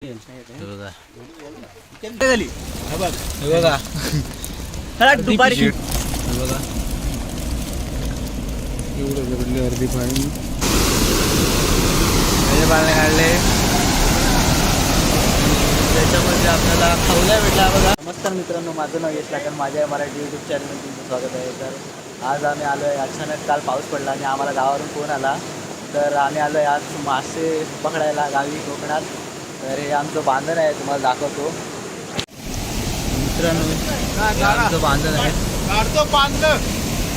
दुपारी अर्धी पाणी पाळणे काढले, त्याच्यामध्ये आपल्याला खाऊला भेटला बघा. नमस्कार मित्रांनो, माझं नाव यश लाकड, माझ्या मराठी यूट्यूब चॅनलमध्ये तुमचं स्वागत आहे. तर आज आम्ही आलो आहे. अचानक काल पाऊस पडला आणि आम्हाला गावावरून फोन आला, तर आम्ही आलो आहे आज मासे पकडायला गावी कोकणात. तर हे आमचं बांधण आहे, तुम्हाला दाखवतो मित्रांनो. आमचं बांधण आहे, काढतो पानं.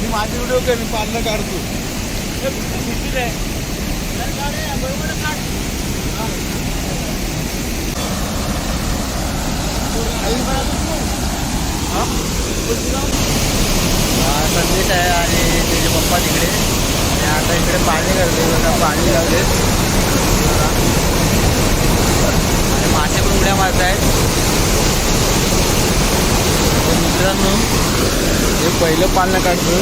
मी माझी व्हिडिओ केली, पानं काढतो. संदेश आहे आणि त्याचे पप्पा तिकडे. आणि आता इकडे पाणी करते, पाणी लावले आणि मासे पण उड्या मारत आहेत. मित्रांनो हे पहिलं पानं काढतो.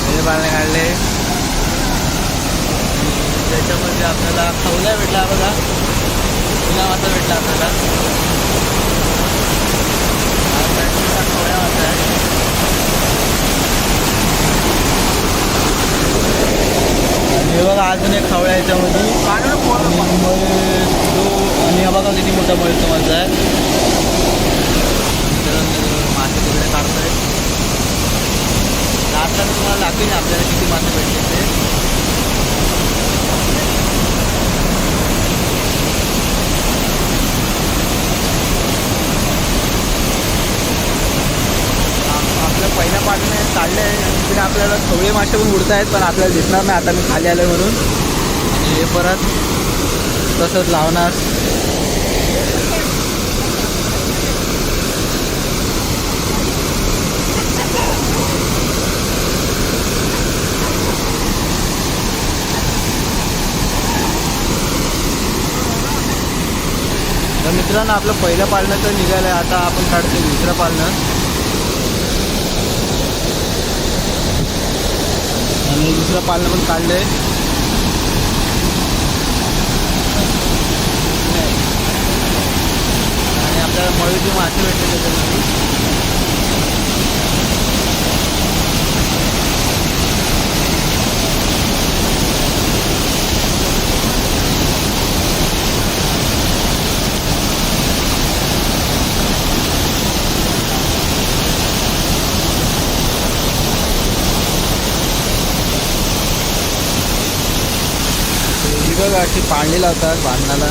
पहिले पाळणे काढले, त्याच्यामध्ये आपल्याला खाऊला भेटला बघा. पुन्हा मासा भेटला आपल्याला. खवळ्या मासा आहे. हे बघा अजून एक खवळ्या याच्यामध्ये. आणि हा बघा किती मोठा मळीचा मासा आहे. मासे वगैरे काढतोय. आता तुम्हाला दाखवेल आपल्याला किती मासे भेटले ते. आपलं पहिल्या पाण्याने काढले आहे. तिकडे आपल्याला खवळे मासे पण उडत आहेत, पण आपल्याला दिसणार नाही आता मी खाली आलो म्हणून. आणि हे परत तसंच लावणार. तर मित्रांनो आपलं पहिलं पाळणं तर निघालं आहे. आता आपण काढतो दुसरं पाळणं. आणि दुसरं पाळणं पण काढलंय. आणि आपल्याला मळीचे मासे भेटले त्याच्यामध्ये. बघा अशी पाळणी लावतात बांधण्याला.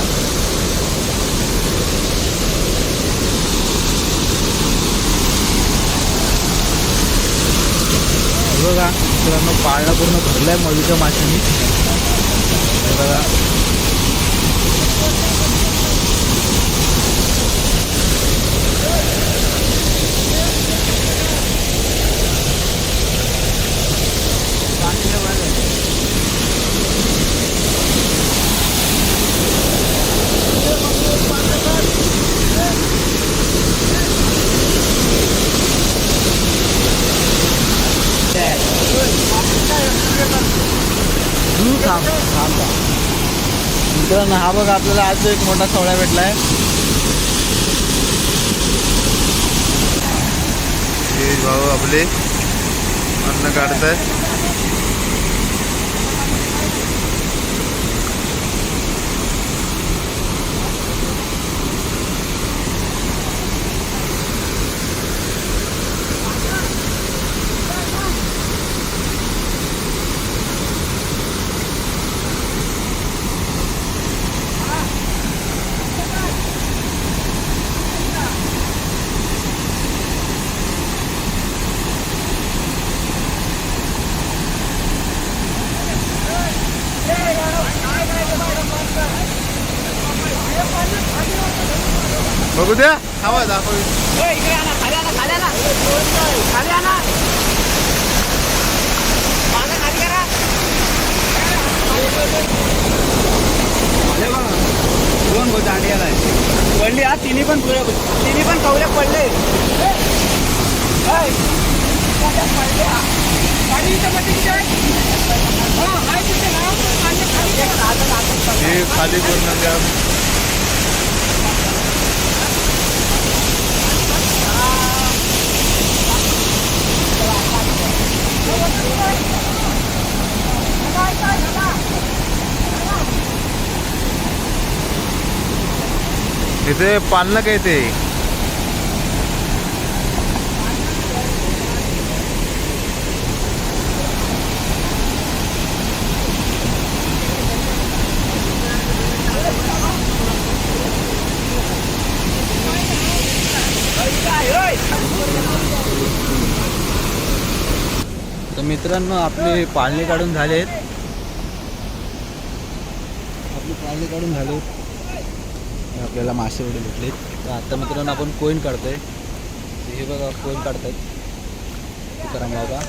बघा मित्रांनो पाळणं पूर्ण भरलंय मळीच्या माशांनी. बघा मित्रांनो हा बघा आपल्याला आज एक मोठा खवळा भेटलाय. भाऊ आपले अन्न काढताय. बघू द्या, खावा दाखव. दोन दांडियाला पडली. आज तिन्ही पण कवल्या पडले. हे खाली पूर्ण द्या. इथे पालनं काय ते तर मित्रांनो आपली पाळणे काढून झालेत. आपल्याला मासे एवढे भेटलेत. तर आता मित्रांनो आपण कोईन काढतोय. हे बघा कोईन काढतायत तुकाराम बाबा.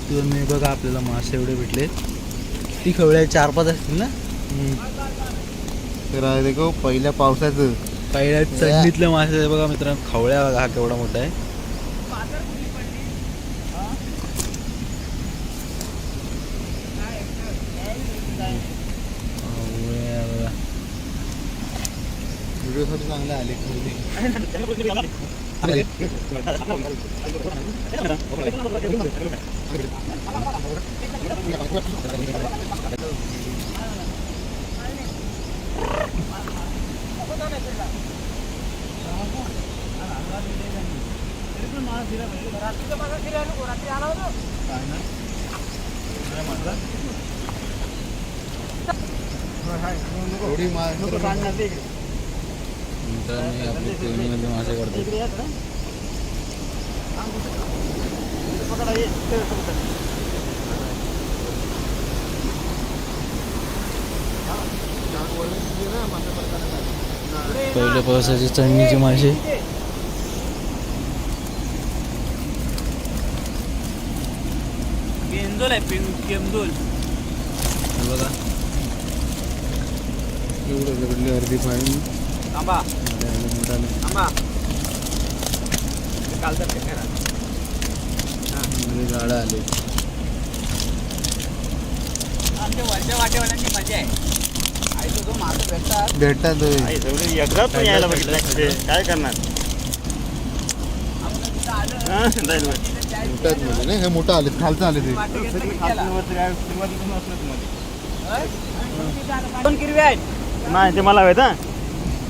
तुम्ही बघा आपल्याला मासे एवढे भेटले. ती खवळे 4-5 असतील ना. तर देखो पहिल्या पावसाचं पहिल्या चढणीतल्या मासे बघा मित्रांनो. खवळ्या बघा हा केवढा मोठा आहे. व्हिडिओसाठी चांगले आले. थोडी मित्रांनो आपली कोयनीमध्ये मासे काढतात. पहिल्या पावसाचे चढणीचे मासे. बघा एवढं अर्धी फाईन गाडा आले. वरच्या वाटेवाल्यांची मजा आहे. भेटतात एकदा पण यायला बघितलं काय करणार. भेटतात म्हणजे नाही हे मोठं आले खालचं आले ते. दोन किरवे आहेत. नाही ते मला हवेत.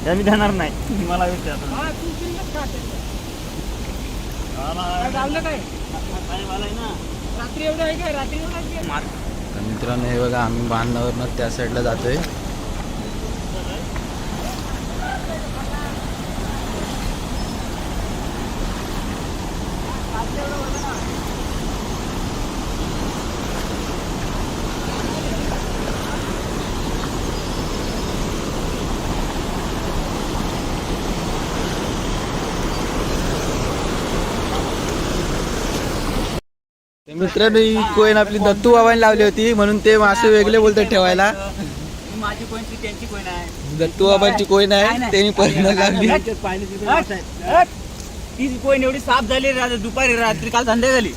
मी देणार नाही. मला हवेत. तर मित्रांनो हे बघा आम्ही बांधण्यावरनं त्या साईडला जातोय. मित्रांनो ही कोईन आपली दत्तू बाबांनी लावली होती म्हणून ते मासे वेगळे बोलतात ठेवायला. माझी कोण त्यांची कोण आहे. दत्तू बाबांची कोईन आहे त्यांनी परिणाम लागली. ती कोण एवढी साफ झाली दुपारी रात्री काल संध्याकाळी.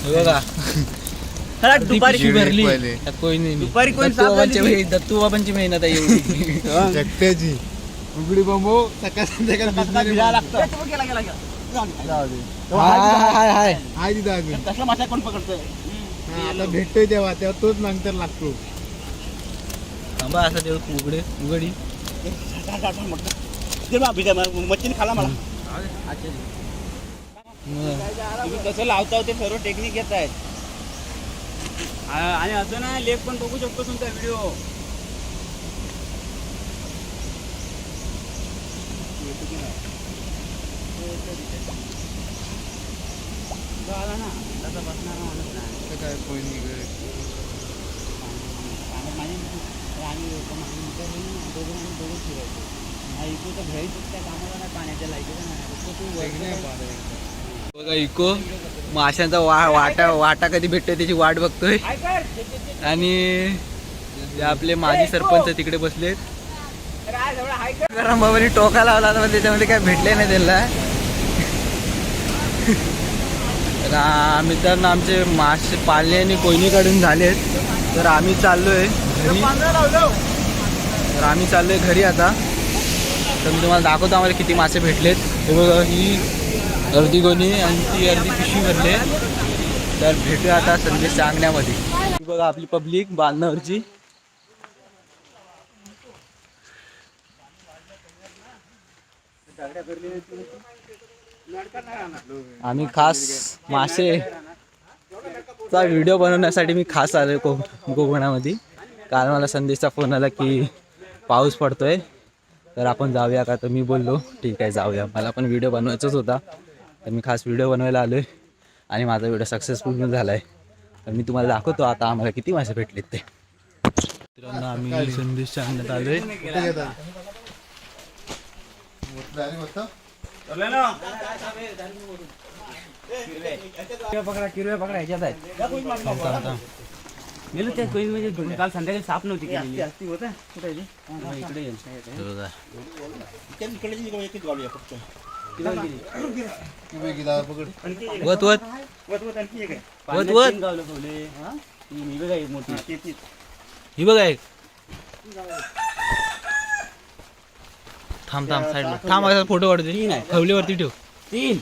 बघा दुपारी भरली कोईन. दुपारी कोण साफ झाली. दत्तू बाबांची मेहनत आहे एवढी. एकट्याची उघडी बंबो सकाळ संध्याकाळी हाय हाय तिथं अजून. तसला मासा कोण पकडतोय. आता भेटतोय तेव्हा तोच नंतर लागतो. थांबा असं तेवढं उघडी मच्छीने खाला मला. तुम्ही कसं लावता ते सर्व टेक्निक घेत आहेत. आणि अजून ना लेख पण बघू शकतो तुमचा व्हिडिओ. आला ना तसा बसणार माणूस नाही. काय कोणी बघा इको माशांचा वाटा कधी भेटतोय त्याची वाट बघतोय. आणि आपले माजी सरपंच तिकडे बसलेत. गरम बाबांनी टोका लावला पण त्याच्यामध्ये काय भेटले नाही त्यांना. मित्रांनो आमचे मासे पाळणे आणि कोयनी काढून झालेत. तर आम्ही चाललोय घरी आता. तर मी तुम्हाला दाखवतो आम्हाला किती मासे भेटलेत. हे बघा ही अर्धी गोणी आणि ती अर्धी पिशवी भरले. तर भेटूया आता संदेशच्या अंगण्यामध्ये. बघा आपली पब्लिक बांधण्यावरची. आम्ही खास मासेचा व्हिडिओ बनवण्यासाठी मी खास आलोय कोकणामध्ये. काल मला संदेशचा फोन आला की पाऊस पडतोय तर आपण जाऊया का. तर मी बोललो ठीक आहे जाऊया. मला पण व्हिडिओ बनवायचाच होता तर मी खास व्हिडिओ बनवायला आलो आहे. आणि माझा व्हिडिओ सक्सेसफुल झाला आहे. तर मी तुम्हाला दाखवतो आता आम्हाला किती मासे भेटलेत ते. मित्रांनो आम्ही संदेशच्या अंगणात आलो आहे. किरव्या पकडा ह्याच्यात आहे. गेलो त्या कोणी म्हणजे काल संध्याकाळी साप नव्हती केलेली. इकडे येईल. वत वत वत वत गावलं खवले. ही बघा एक मोठी ही बघा एक. थांब थांब साईडला थांब. असा फोटो काढतो खवलीवरती ठेव. 3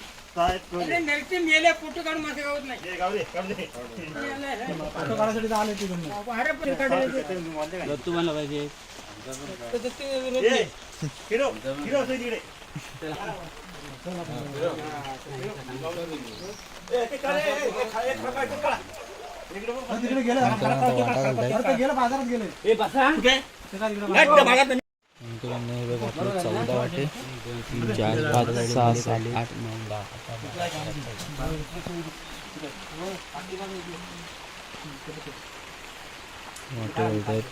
तुम्हाला पाहिजे. बाजारात गेले. 14 वाटे 3 4 5 6 7 8 9 10 वाटे होतात.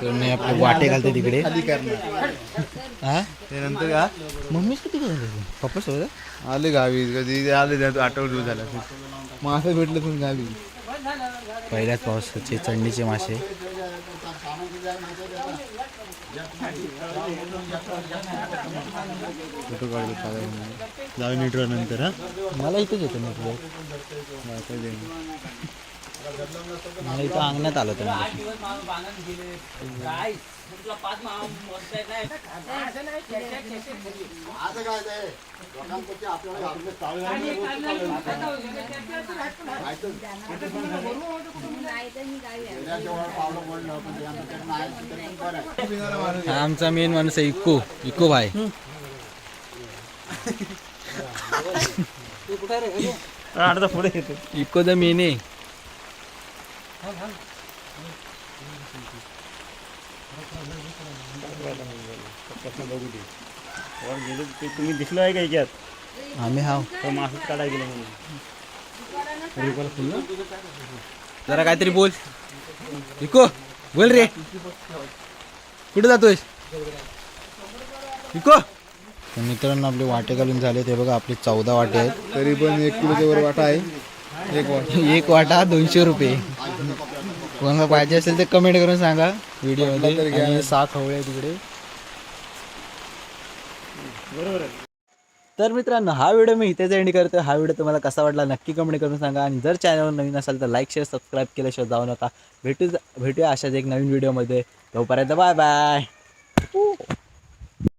तर मी आपले वाटे घालते तिकडे. हा त्यानंतर का मम्मीच किती झाले पप्पा सोबत आले गावी. कधी आले त्यात आठवड दिवस झाला. मासे भेटले पण गावी. पहिल्याच पावसाचे चंडीचे मासे. फोटो काढले जाऊ नीटवर नंतर. हा मला इथंच येतं नेटवर्क. मला इथं अंगणात आलं होतं. हा आमचा मेन माणूस आहे इको. इको भाई पुढे येतो. इको द मेन आहे. तुम्ही दिसलो आहे का याच्यात आम्ही हाव मासच काढायला गेलो म्हणून. जरा काहीतरी बोल. इको बोल रे. कुठे जातोय इको. मित्रांनो आपले वाटे घालून झाले ते बघा. आपले 14 वाटे आहेत. तरी पण 1 किलोच्या वर वाटा आहे. एक वाटा 200 रुपये. कोणाला पाहिजे असेल तर कमेंट करून सांगा व्हिडिओमध्ये. आणि 6 खवळे तिकडे. तर मित्रांनो हा व्हिडिओ मी इथेच एंड करतो. हा व्हिडिओ तुम्हाला कसा वाटला नक्की कमेंट करून सांगा. आणि जर चॅनलवर नवीन असाल तर लाईक शेअर सबस्क्राईब केल्याशिवाय जाऊ नका. भेटूया अशाच एक नवीन व्हिडिओमध्ये. तोपर्यंत बाय बाय.